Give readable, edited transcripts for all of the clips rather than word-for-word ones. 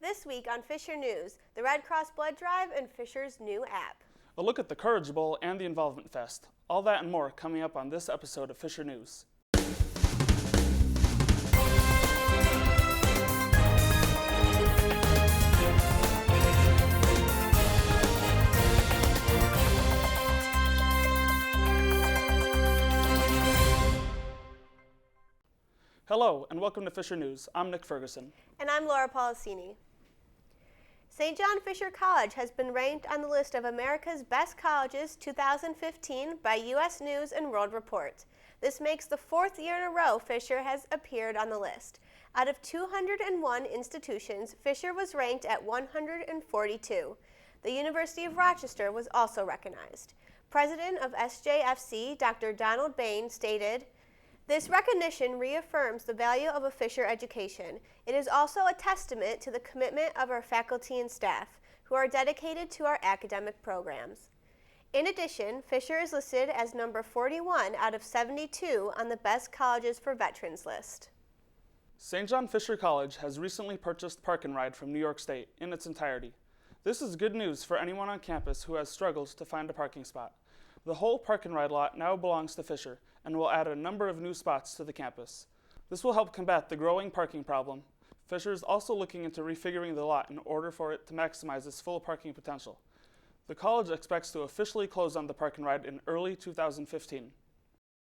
This week on Fisher News, the Red Cross Blood Drive and Fisher's new app. A look at the Courage Bowl and the Involvement Fest. All that and more coming up on this episode of Fisher News. Hello, and welcome to Fisher News. I'm Nick Ferguson. And I'm Laura Policini. St. John Fisher College has been ranked on the list of America's Best Colleges 2015 by U.S. News and World Report. This makes the fourth year in a row Fisher has appeared on the list. Out of 201 institutions, Fisher was ranked at 142. The University of Rochester was also recognized. President of SJFC, Dr. Donald Bain, stated, "This recognition reaffirms the value of a Fisher education. It is also a testament to the commitment of our faculty and staff, who are dedicated to our academic programs." In addition, Fisher is listed as number 41 out of 72 on the Best Colleges for Veterans list. St. John Fisher College has recently purchased Park and Ride from New York State in its entirety. This is good news for anyone on campus who has struggled to find a parking spot. The whole Park and Ride lot now belongs to Fisher and will add a number of new spots to the campus. This will help combat the growing parking problem. Fisher is also looking into refiguring the lot in order for it to maximize its full parking potential. The college expects to officially close on the Park and Ride in early 2015.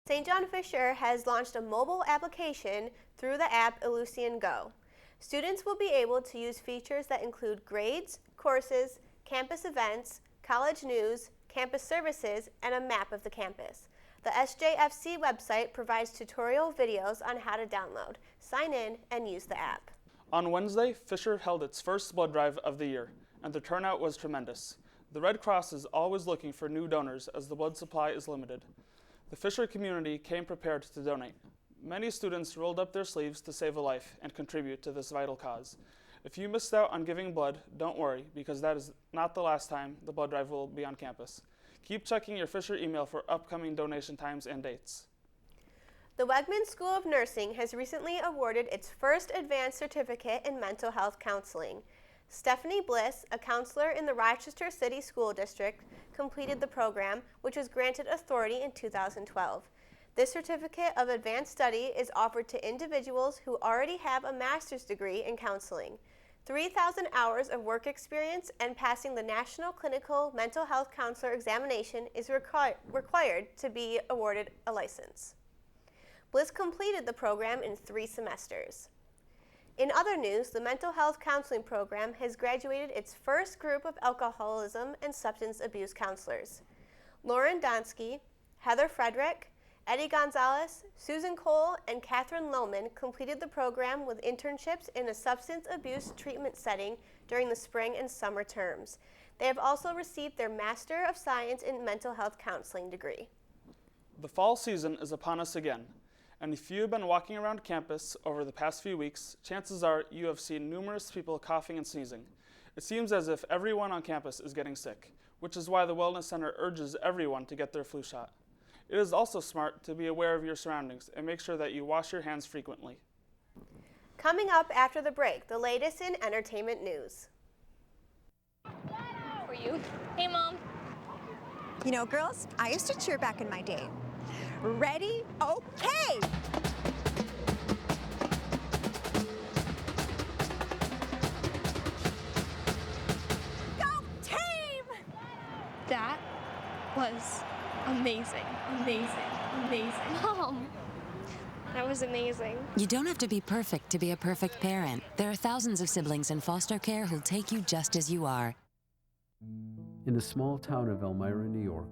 St. John Fisher has launched a mobile application through the app Ellucian Go. Students will be able to use features that include grades, courses, campus events, college news, campus services, and a map of the campus. The SJFC website provides tutorial videos on how to download, sign in, and use the app. On Wednesday, Fisher held its first blood drive of the year, and the turnout was tremendous. The Red Cross is always looking for new donors as the blood supply is limited. The Fisher community came prepared to donate. Many students rolled up their sleeves to save a life and contribute to this vital cause. If you missed out on giving blood, don't worry, because that is not the last time the blood drive will be on campus. Keep checking your Fisher email for upcoming donation times and dates. The Wegman School of Nursing has recently awarded its first advanced certificate in mental health counseling. Stephanie Bliss, a counselor in the Rochester City School District, completed the program, which was granted authority in 2012. This certificate of advanced study is offered to individuals who already have a master's degree in counseling. 3,000 hours of work experience and passing the National Clinical Mental Health Counselor examination is required to be awarded a license. Bliss completed the program in 3 semesters. In other news, the Mental Health Counseling Program has graduated its first group of alcoholism and substance abuse counselors. Lauren Donsky, Heather Frederick, Eddie Gonzalez, Susan Cole, and Catherine Lohman completed the program with internships in a substance abuse treatment setting during the spring and summer terms. They have also received their Master of Science in Mental Health Counseling degree. The fall season is upon us again, and if you have been walking around campus over the past few weeks, chances are you have seen numerous people coughing and sneezing. It seems as if everyone on campus is getting sick, which is why the Wellness Center urges everyone to get their flu shot. It is also smart to be aware of your surroundings and make sure that you wash your hands frequently. Coming up after the break, the latest in entertainment news. For you. Hey, Mom. You know, girls, I used to cheer back in my day. Ready? Okay! Go team! That was amazing. Mom, that was amazing. You don't have to be perfect to be a perfect parent. There are thousands of siblings in foster care who'll take you just as you are. In the small town of Elmira, New York,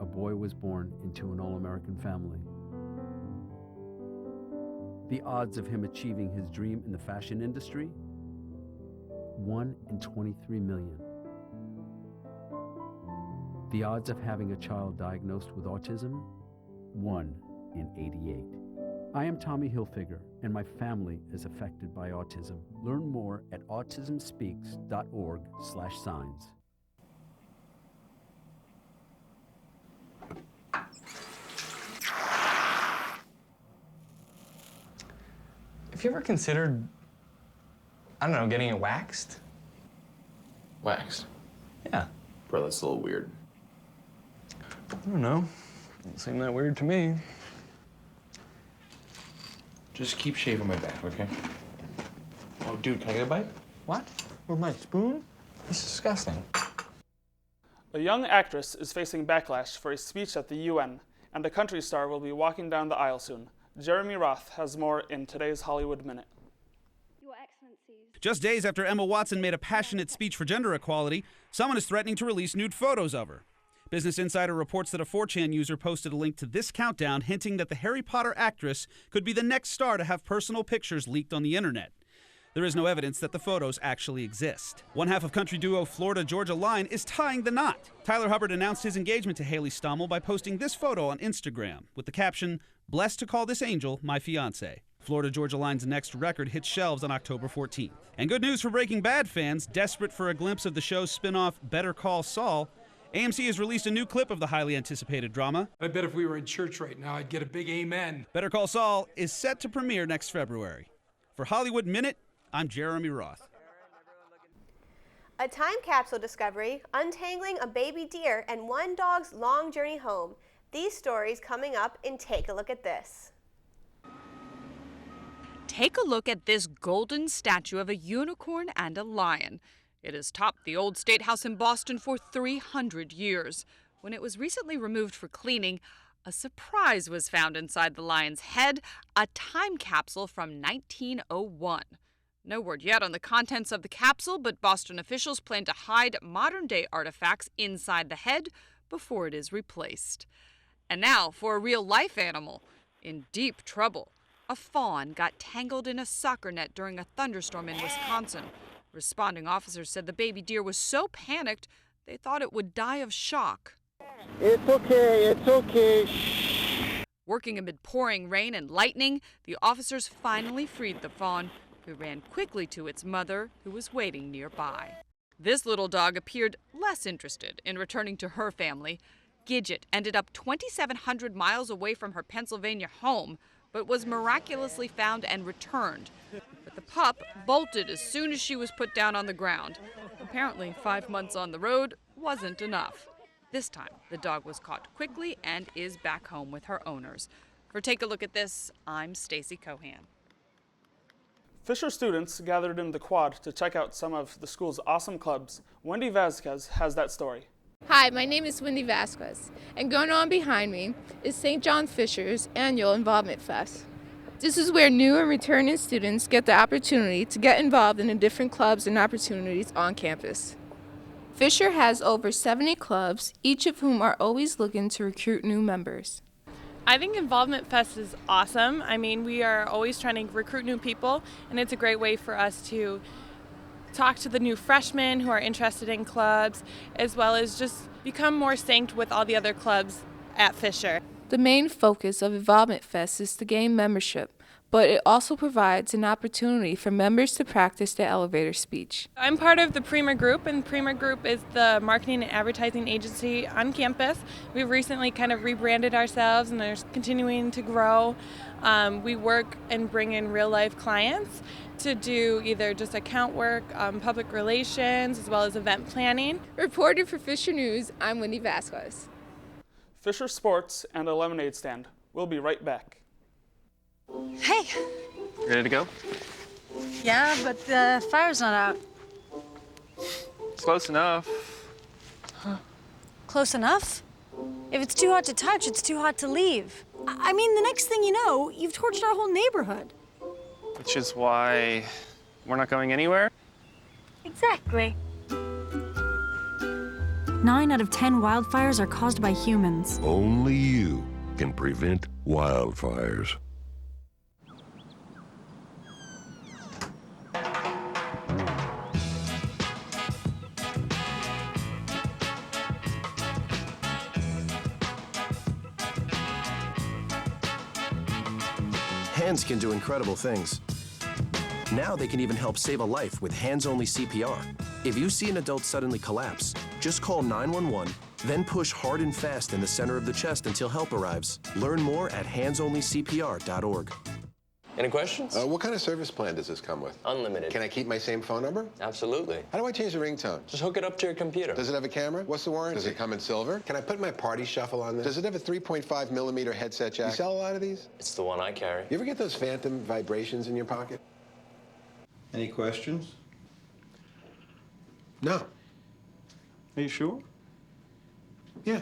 a boy was born into an all-American family. The odds of him achieving his dream in the fashion industry? 1 in 23 million. The odds of having a child diagnosed with autism? 1 in 88. I am Tommy Hilfiger, and my family is affected by autism. Learn more at autismspeaks.org/signs. Have you ever considered I don't know, getting it waxed? Waxed? Yeah. Bro, that's a little weird. I don't know. Doesn't seem that weird to me. Just keep shaving my back, okay? Oh, dude, can I get a bite? What? With my spoon? That's disgusting. A young actress is facing backlash for a speech at the UN, and a country star will be walking down the aisle soon. Jeremy Roth has more in today's Hollywood Minute. Just days after Emma Watson made a passionate speech for gender equality, someone is threatening to release nude photos of her. Business Insider reports that a 4chan user posted a link to this countdown hinting that the Harry Potter actress could be the next star to have personal pictures leaked on the internet. There is no evidence that the photos actually exist. One half of country duo Florida Georgia Line is tying the knot. Tyler Hubbard announced his engagement to Haley Stommel by posting this photo on Instagram with the caption, "Blessed to call this angel my fiancé." Florida Georgia Line's next record hits shelves on October 14th. And good news for Breaking Bad fans, desperate for a glimpse of the show's spin-off Better Call Saul, AMC has released a new clip of the highly anticipated drama. I bet if we were in church right now, I'd get a big amen. Better Call Saul is set to premiere next February. For Hollywood Minute, I'm Jeremy Roth. A time capsule discovery, untangling a baby deer, and one dog's long journey home. These stories coming up in Take a Look at This. Take a look at this golden statue of a unicorn and a lion. It has topped the old State House in Boston for 300 years. When it was recently removed for cleaning, a surprise was found inside the lion's head, a time capsule from 1901. No word yet on the contents of the capsule, but Boston officials plan to hide modern-day artifacts inside the head before it is replaced. And now for a real-life animal in deep trouble. A fawn got tangled in a soccer net during a thunderstorm in Wisconsin. Responding officers said the baby deer was so panicked they thought it would die of shock. It's okay. Shh. Working amid pouring rain and lightning, the officers finally freed the fawn, who ran quickly to its mother, who was waiting nearby. This little dog appeared less interested in returning to her family. Gidget ended up 2,700 miles away from her Pennsylvania home, but was miraculously found and returned. But the pup bolted as soon as she was put down on the ground. Apparently, 5 months on the road wasn't enough. This time, the dog was caught quickly and is back home with her owners. For Take a Look at This, I'm Stacy Cohan. Fisher students gathered in the quad to check out some of the school's awesome clubs. Wendy Vasquez has that story. Hi, my name is Wendy Vasquez, and going on behind me is St. John Fisher's annual Involvement Fest. This is where new and returning students get the opportunity to get involved in the different clubs and opportunities on campus. Fisher has over 70 clubs, each of whom are always looking to recruit new members. I think Involvement Fest is awesome. I mean, we are always trying to recruit new people, and it's a great way for us to talk to the new freshmen who are interested in clubs, as well as just become more synced with all the other clubs at Fisher. The main focus of Involvement Fest is to gain membership, but it also provides an opportunity for members to practice their elevator speech. I'm part of the Prima Group, and Prima Group is the marketing and advertising agency on campus. We've recently kind of rebranded ourselves and are continuing to grow. We work and bring in real-life clients to do either just account work, public relations, as well as event planning. Reporter for Fisher News, I'm Wendy Vasquez. Fisher Sports and a lemonade stand. We'll be right back. Hey! Ready to go? Yeah, but the fire's not out. It's close enough. Close enough? If it's too hot to touch, it's too hot to leave. I mean, the next thing you know, you've torched our whole neighborhood. Which is why we're not going anywhere? Exactly. 9 out of 10 wildfires are caused by humans. Only you can prevent wildfires. Hands can do incredible things. Now they can even help save a life with hands-only CPR. If you see an adult suddenly collapse, just call 911, then push hard and fast in the center of the chest until help arrives. Learn more at handsonlycpr.org. Any questions? What kind of service plan does this come with? Unlimited. Can I keep my same phone number? Absolutely. How do I change the ringtone? Just hook it up to your computer. Does it have a camera? What's the warranty? Does it come in silver? Can I put my party shuffle on this? Does it have a 3.5 millimeter headset jack? You sell a lot of these? It's the one I carry. You ever get those phantom vibrations in your pocket? Any questions? No. Are you sure? Yeah.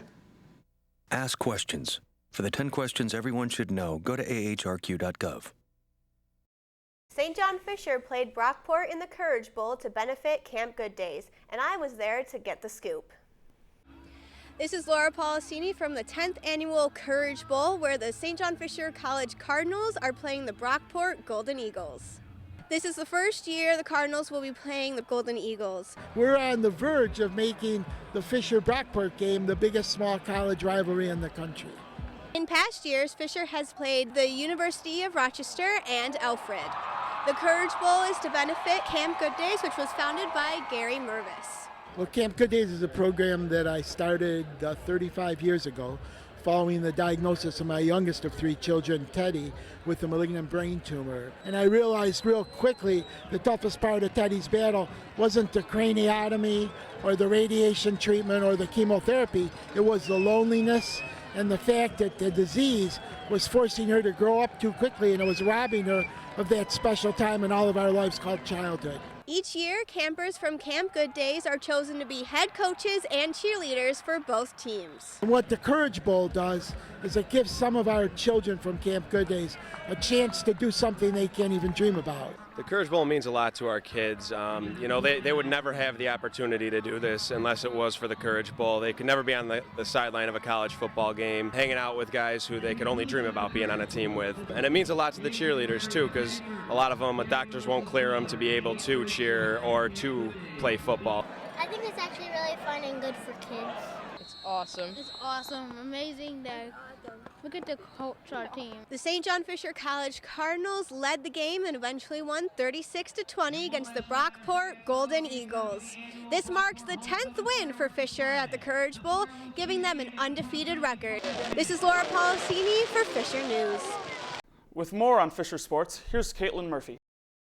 Ask questions. For the 10 questions everyone should know, go to ahrq.gov. St. John Fisher played Brockport in the Courage Bowl to benefit Camp Good Days, and I was there to get the scoop. This is Laura Policini from the 10th Annual Courage Bowl, where the St. John Fisher College Cardinals are playing the Brockport Golden Eagles. This is the first year the Cardinals will be playing the Golden Eagles. We're on the verge of making the Fisher-Brockport game the biggest small college rivalry in the country. In past years, Fisher has played the University of Rochester and Alfred. The Courage Bowl is to benefit Camp Good Days, which was founded by Gary Mervis. Well, Camp Good Days is a program that I started 35 years ago, following the diagnosis of my youngest of 3 children, Teddy, with a malignant brain tumor. And I realized real quickly the toughest part of Teddy's battle wasn't the craniotomy or the radiation treatment or the chemotherapy. It was the loneliness and the fact that the disease was forcing her to grow up too quickly, and it was robbing her of that special time in all of our lives called childhood. Each year, campers from Camp Good Days are chosen to be head coaches and cheerleaders for both teams. And what the Courage Bowl does is it gives some of our children from Camp Good Days a chance to do something they can't even dream about. The Courage Bowl means a lot to our kids. You know, they would never have the opportunity to do this unless it was for the Courage Bowl. They could never be on the sideline of a college football game, hanging out with guys who they could only dream about being on a team with. And it means a lot to the cheerleaders, too, because a lot of them, doctors won't clear them to be able to cheer or to play football. I think it's actually really fun and good for kids. It's awesome. It's awesome, amazing that we get to coach our team. The St. John Fisher College Cardinals led the game and eventually won 36-20 against the Brockport Golden Eagles. This marks the 10th win for Fisher at the Courage Bowl, giving them an undefeated record. This is Laura Policini for Fisher News. With more on Fisher Sports, here's Caitlin Murphy.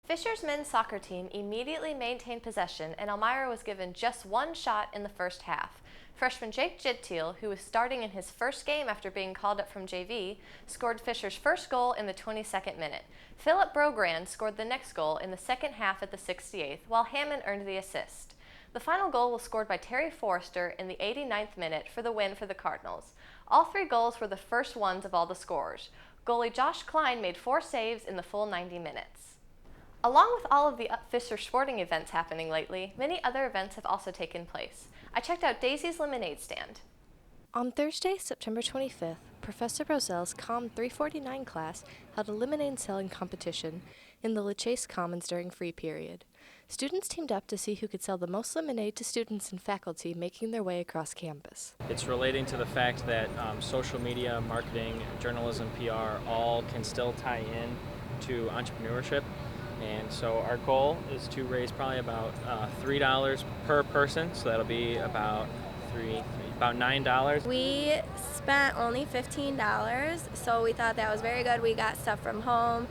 Fisher's men's soccer team immediately maintained possession, and Elmira was given just one shot in the first half. Freshman Jake Gentile, who was starting in his first game after being called up from JV, scored Fisher's first goal in the 22nd minute. Philip Brogrand scored the next goal in the second half at the 68th, while Hammond earned the assist. The final goal was scored by Terry Forrester in the 89th minute for the win for the Cardinals. All 3 goals were the first ones of all the scorers. Goalie Josh Klein made 4 saves in the full 90 minutes. Along with all of the Fisher sporting events happening lately, many other events have also taken place. I checked out Daisy's Lemonade Stand. On Thursday, September 25th, Professor Roselle's Com 349 class held a lemonade selling competition in the LaChase Commons during free period. Students teamed up to see who could sell the most lemonade to students and faculty making their way across campus. It's relating to the fact that social media, marketing, journalism, PR, all can still tie in to entrepreneurship. And so our goal is to raise probably about $3 per person, so that'll be about $9. We spent only $15, so we thought that was very good. We got stuff from home.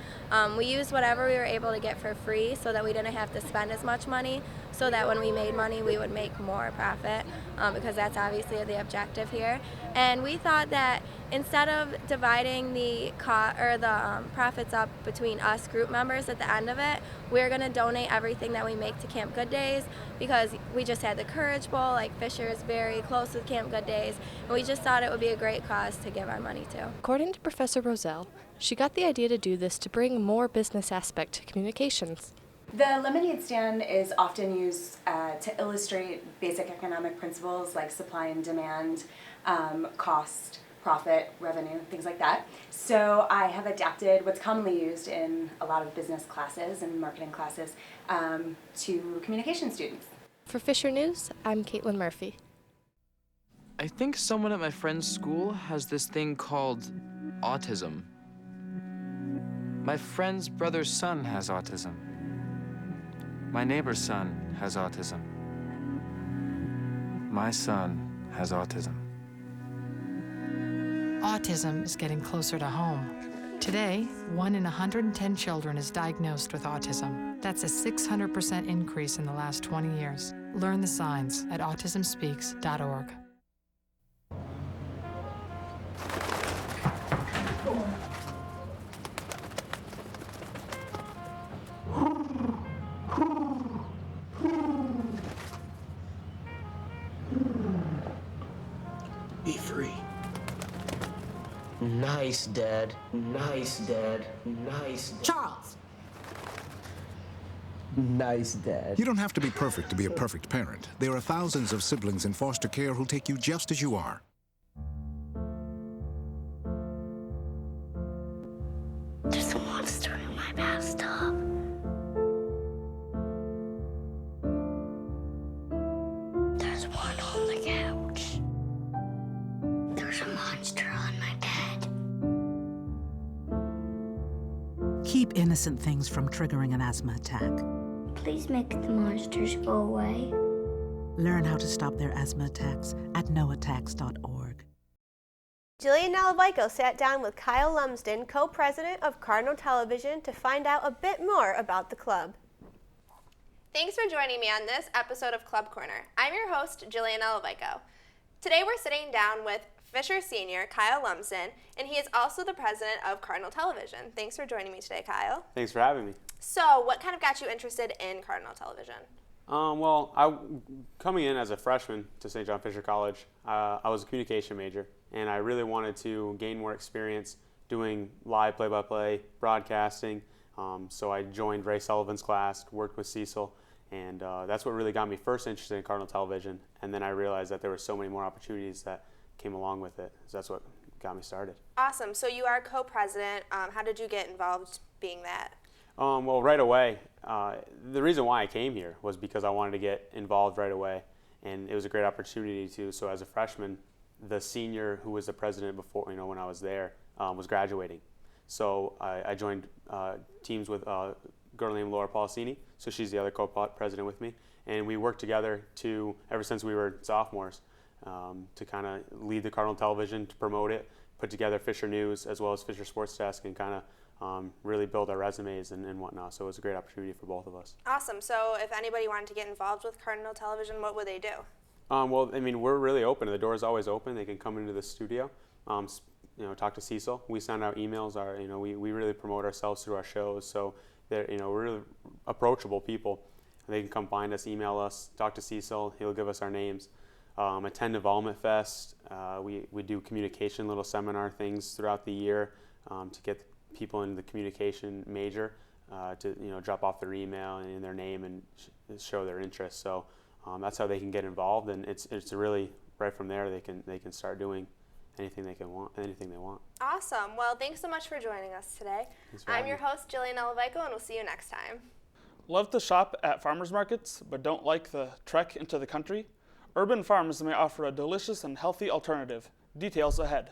We used whatever we were able to get for free so that we didn't have to spend as much money, so that when we made money we would make more profit, because that's obviously the objective here. And we thought that instead of dividing the profits up between us group members at the end of it, we're going to donate everything that we make to Camp Good Days, because we just had the Courage Bowl, like Fisher is very close with Camp Good Days, and we just thought it would be a great cause to give our money to. According to Professor Roselle, she got the idea to do this to bring more business aspect to communications. The lemonade stand is often used to illustrate basic economic principles like supply and demand, cost, profit, revenue, things like that. So I have adapted what's commonly used in a lot of business classes and marketing classes to communication students. For Fisher News, I'm Caitlin Murphy. I think someone at my friend's school has this thing called autism. My friend's brother's son has autism. My neighbor's son has autism. My son has autism. Autism is getting closer to home. Today, 1 in 110 children is diagnosed with autism. That's a 600% increase in the last 20 years. Learn the signs at autismspeaks.org. Be free. Nice, Dad. Nice, Dad. Nice, Dad. Charles! Nice, Dad. You don't have to be perfect to be a perfect parent. There are thousands of siblings in foster care who'll take you just as you are. There's a monster in my bathtub. There's one on the couch. There's a monster on my bed. Keep innocent things from triggering an asthma attack. Please make the monsters go away. Learn how to stop their asthma attacks at noattacks.org. Jillian Nalivico sat down with Kyle Lumsden, co-president of Cardinal Television, to find out a bit more about the club. Thanks for joining me on this episode of Club Corner. I'm your host, Jillian Nalivico. Today we're sitting down with Fisher Senior, Kyle Lumsden, and he is also the president of Cardinal Television. Thanks for joining me today, Kyle. Thanks for having me. So, what kind of got you interested in Cardinal Television? Well, coming in as a freshman to St. John Fisher College, I was a communication major, and I really wanted to gain more experience doing live play-by-play broadcasting. So I joined Ray Sullivan's class, worked with Cecil, and that's what really got me first interested in Cardinal Television. And then I realized that there were so many more opportunities that came along with it. So that's what got me started. Awesome. So you are co-president. How did you get involved being that? Well, right away, the reason why I came here was because I wanted to get involved right away, and it was a great opportunity to. So as a freshman, the senior who was the president before, when I was there, was graduating. So I joined teams with a girl named Laura Policini, so she's the other co-president with me, and we worked together ever since we were sophomores, to kind of lead the Cardinal Television, to promote it, put together Fisher News as well as Fisher Sports Desk, and kind of really build our resumes and whatnot. So it was a great opportunity for both of us. Awesome. So if anybody wanted to get involved with Cardinal Television, what would they do? Well, we're really open. The door is always open. They can come into the studio, talk to Cecil. We send out emails. We really promote ourselves through our shows. So we're really approachable people. They can come find us, email us, talk to Cecil. He'll give us our names. Attend Involvement Fest. We do communication little seminar things throughout the year to get people in the communication major to drop off their email and their name and show their interest. So that's how they can get involved, and it's really right from there they can start doing anything they want. Awesome. Well, thanks so much for joining us today. I'm your host, Jillian Nalivico, and we'll see you next time. Love to shop at farmers markets, but don't like the trek into the country? Urban Farms may offer a delicious and healthy alternative. Details ahead.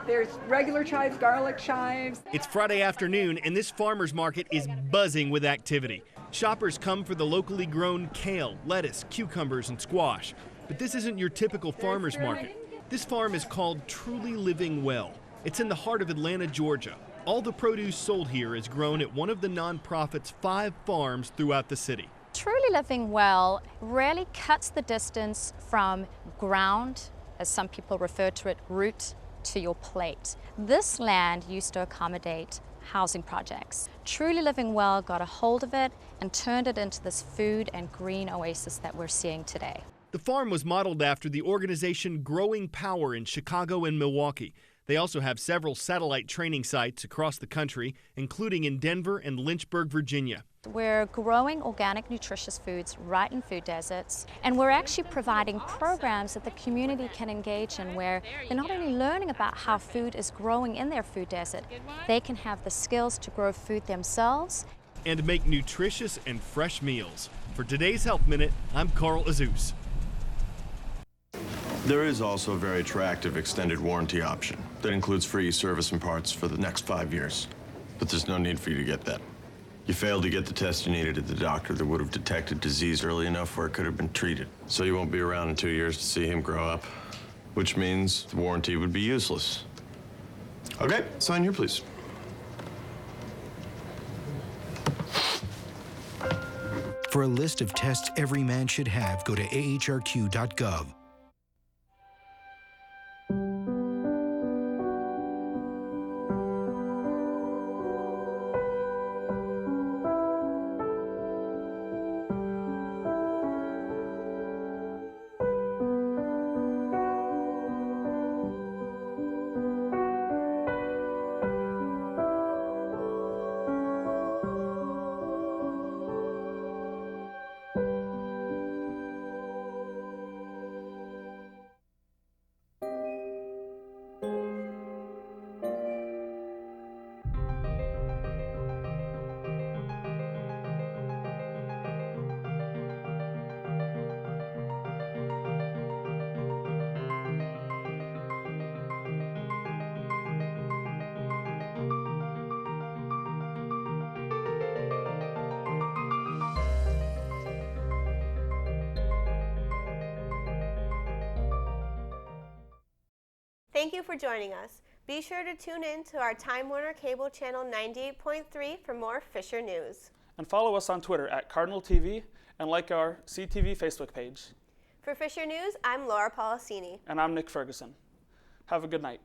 There's regular chives, garlic chives. It's Friday afternoon, and this farmer's market is buzzing with activity. Shoppers come for the locally grown kale, lettuce, cucumbers, and squash. But this isn't your typical farmer's market. This farm is called Truly Living Well. It's in the heart of Atlanta, Georgia. All the produce sold here is grown at one of the nonprofit's 5 farms throughout the city. Truly Living Well really cuts the distance from ground, as some people refer to it, root to your plate. This land used to accommodate housing projects. Truly Living Well got a hold of it and turned it into this food and green oasis that we're seeing today. The farm was modeled after the organization Growing Power in Chicago and Milwaukee. They also have several satellite training sites across the country, including in Denver and Lynchburg, Virginia. We're growing organic, nutritious foods right in food deserts, and we're actually providing programs that the community can engage in where they're not only learning about how food is growing in their food desert, they can have the skills to grow food themselves. And make nutritious and fresh meals. For today's Health Minute, I'm Carl Azus. There is also a very attractive extended warranty option that includes free service and parts for the next 5 years. But there's no need for you to get that. You failed to get the test you needed at the doctor that would have detected disease early enough where it could have been treated. So you won't be around in 2 years to see him grow up, which means the warranty would be useless. Okay, sign here, please. For a list of tests every man should have, go to ahrq.gov. Thank you for joining us. Be sure to tune in to our Time Warner Cable Channel 98.3 for more Fisher news. And follow us on Twitter at Cardinal TV and like our CTV Facebook page. For Fisher News, I'm Laura Policini. And I'm Nick Ferguson. Have a good night.